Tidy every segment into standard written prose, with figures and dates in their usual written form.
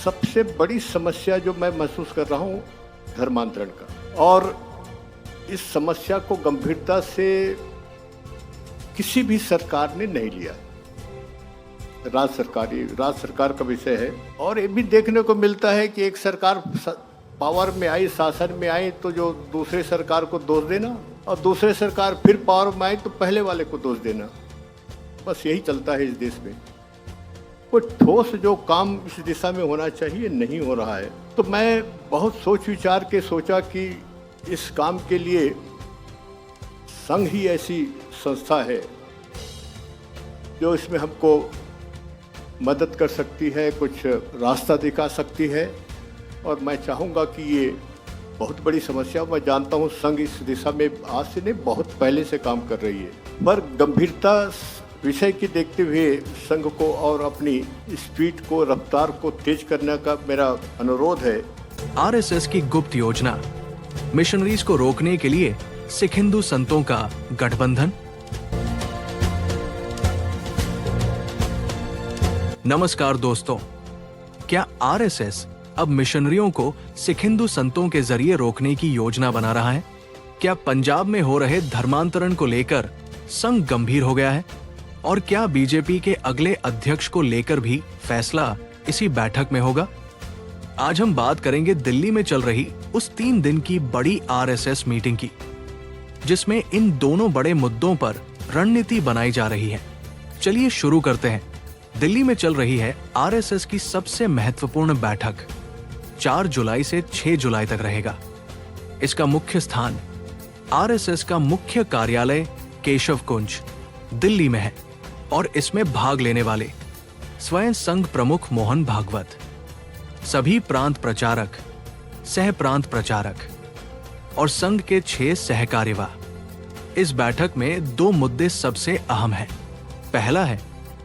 सबसे बड़ी समस्या जो मैं महसूस कर रहा हूँ धर्मांतरण का, और इस समस्या को गंभीरता से किसी भी सरकार ने नहीं लिया। राज्य सरकार का विषय है। और ये भी देखने को मिलता है कि एक सरकार पावर में आई, शासन में आई, तो जो दूसरे सरकार को दोष देना, और दूसरे सरकार फिर पावर में आई तो पहले वाले को दोष देना। बस यही चलता है इस देश में। कोई ठोस जो काम इस दिशा में होना चाहिए नहीं हो रहा है। तो मैं बहुत सोच विचार के सोचा कि इस काम के लिए संघ ही ऐसी संस्था है जो इसमें हमको मदद कर सकती है, कुछ रास्ता दिखा सकती है। और मैं चाहूँगा कि ये बहुत बड़ी समस्या, मैं जानता हूँ संघ इस दिशा में आज से नहीं बहुत पहले से काम कर रही है, पर गंभीरता विषय की देखते हुए संघ को और अपनी स्पीड को, रफ्तार को तेज करने का मेरा अनुरोध है। आरएसएस की गुप्त योजना, मिशनरीज को रोकने के लिए सिख हिंदू संतों का गठबंधन। नमस्कार दोस्तों, क्या आरएसएस अब मिशनरियों को सिख हिंदू संतों के जरिए रोकने की योजना बना रहा है? क्या पंजाब में हो रहे धर्मांतरण को लेकर संघ गंभीर हो गया है? और क्या बीजेपी के अगले अध्यक्ष को लेकर भी फैसला इसी बैठक में होगा? आज हम बात करेंगे दिल्ली में चल रही उस 3 दिन की बड़ी आरएसएस मीटिंग की, जिसमें इन दोनों बड़े मुद्दों पर रणनीति बनाई जा रही है। चलिए शुरू करते हैं। दिल्ली में चल रही है आरएसएस की सबसे महत्वपूर्ण बैठक। 4 जुलाई से 6 जुलाई तक रहेगा। इसका मुख्य स्थान आरएसएस का मुख्य कार्यालय केशव कुंज दिल्ली में है, और इसमें भाग लेने वाले स्वयं संघ प्रमुख मोहन भागवत, सभी प्रांत प्रचारक, सह प्रांत प्रचारक और संघ के 6 सहकार्यवाह। इस बैठक में 2 मुद्दे सबसे अहम हैं। पहला है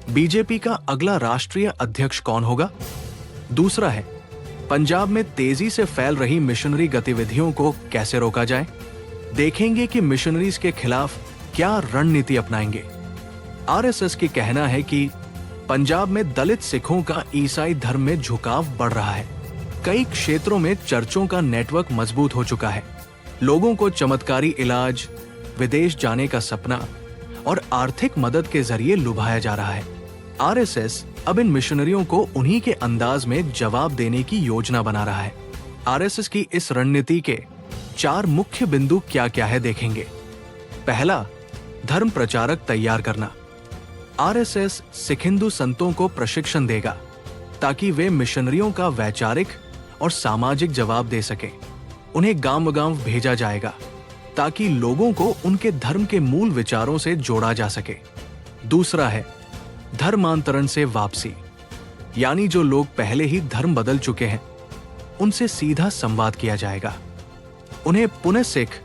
बीजेपी का अगला राष्ट्रीय अध्यक्ष कौन होगा। दूसरा है पंजाब में तेजी से फैल रही मिशनरी गतिविधियों को कैसे रोका जाए। देखेंगे कि मिशनरीज के खिलाफ क्या रणनीति अपनाएंगे। आरएसएस की कहना है कि पंजाब में दलित सिखों का ईसाई धर्म में झुकाव बढ़ रहा है। कई क्षेत्रों में चर्चों का नेटवर्क मजबूत हो चुका है। लोगों को चमत्कारी इलाज, विदेश जाने का सपना और आर्थिक मदद के जरिए लुभाया जा रहा है। आरएसएस अब इन मिशनरियों को उन्हीं के अंदाज में जवाब देने की योजना बना रहा है। आरएसएस की इस रणनीति के 4 मुख्य बिंदु क्या क्या है देखेंगे। पहला, धर्म प्रचारक तैयार करना। आरएसएस सिख हिंदू संतों को प्रशिक्षण देगा ताकि वे मिशनरियों का वैचारिक और सामाजिक जवाब दे सकें। उन्हें गांव-गांव भेजा जाएगा ताकि लोगों को उनके धर्म के मूल विचारों से जोड़ा जा सके। दूसरा है धर्मांतरण से वापसी, यानी जो लोग पहले ही धर्म बदल चुके हैं उनसे सीधा संवाद किया जाएगा। उन्हें पुनः सिख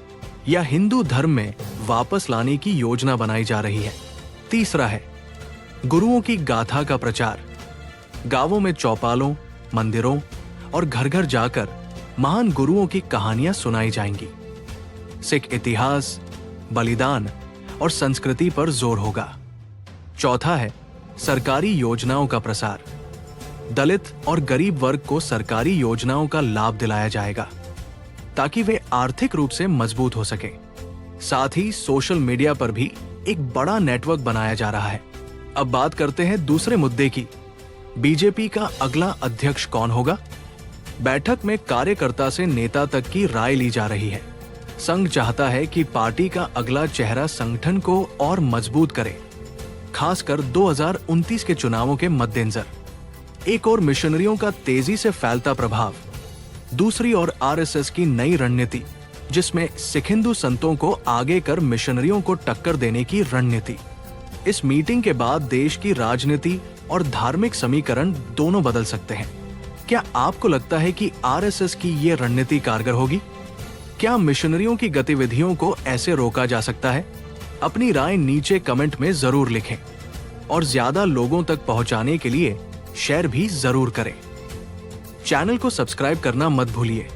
या हिंदू धर्म में वापस लाने की योजना बनाई जा रही है। तीसरा है गुरुओं की गाथा का प्रचार। गांवों में चौपालों, मंदिरों और घर घर जाकर महान गुरुओं की कहानियां सुनाई जाएंगी। सिख इतिहास, बलिदान और संस्कृति पर जोर होगा। चौथा है सरकारी योजनाओं का प्रसार। दलित और गरीब वर्ग को सरकारी योजनाओं का लाभ दिलाया जाएगा ताकि वे आर्थिक रूप से मजबूत हो सके। साथ ही सोशल मीडिया पर भी एक बड़ा नेटवर्क बनाया जा रहा है। अब बात करते हैं दूसरे मुद्दे की, बीजेपी का अगला अध्यक्ष कौन होगा। बैठक में कार्यकर्ता से नेता तक की राय ली जा रही है। संघ चाहता है कि पार्टी का अगला चेहरा संगठन को और मजबूत करे, खासकर 2029 के चुनावों के मद्देनजर। एक और मिशनरियों का तेजी से फैलता प्रभाव, दूसरी ओर आरएसएस की नई रणनीति जिसमें सिख हिंदू संतों को आगे कर मिशनरियों को टक्कर देने की रणनीति। इस मीटिंग के बाद देश की राजनीति और धार्मिक समीकरण दोनों बदल सकते हैं। क्या आपको लगता है कि आरएसएस की ये रणनीति कारगर होगी? क्या मिशनरियों की गतिविधियों को ऐसे रोका जा सकता है? अपनी राय नीचे कमेंट में जरूर लिखें और ज्यादा लोगों तक पहुंचाने के लिए शेयर भी जरूर करें। चैनल को सब्सक्राइब करना मत भूलिए।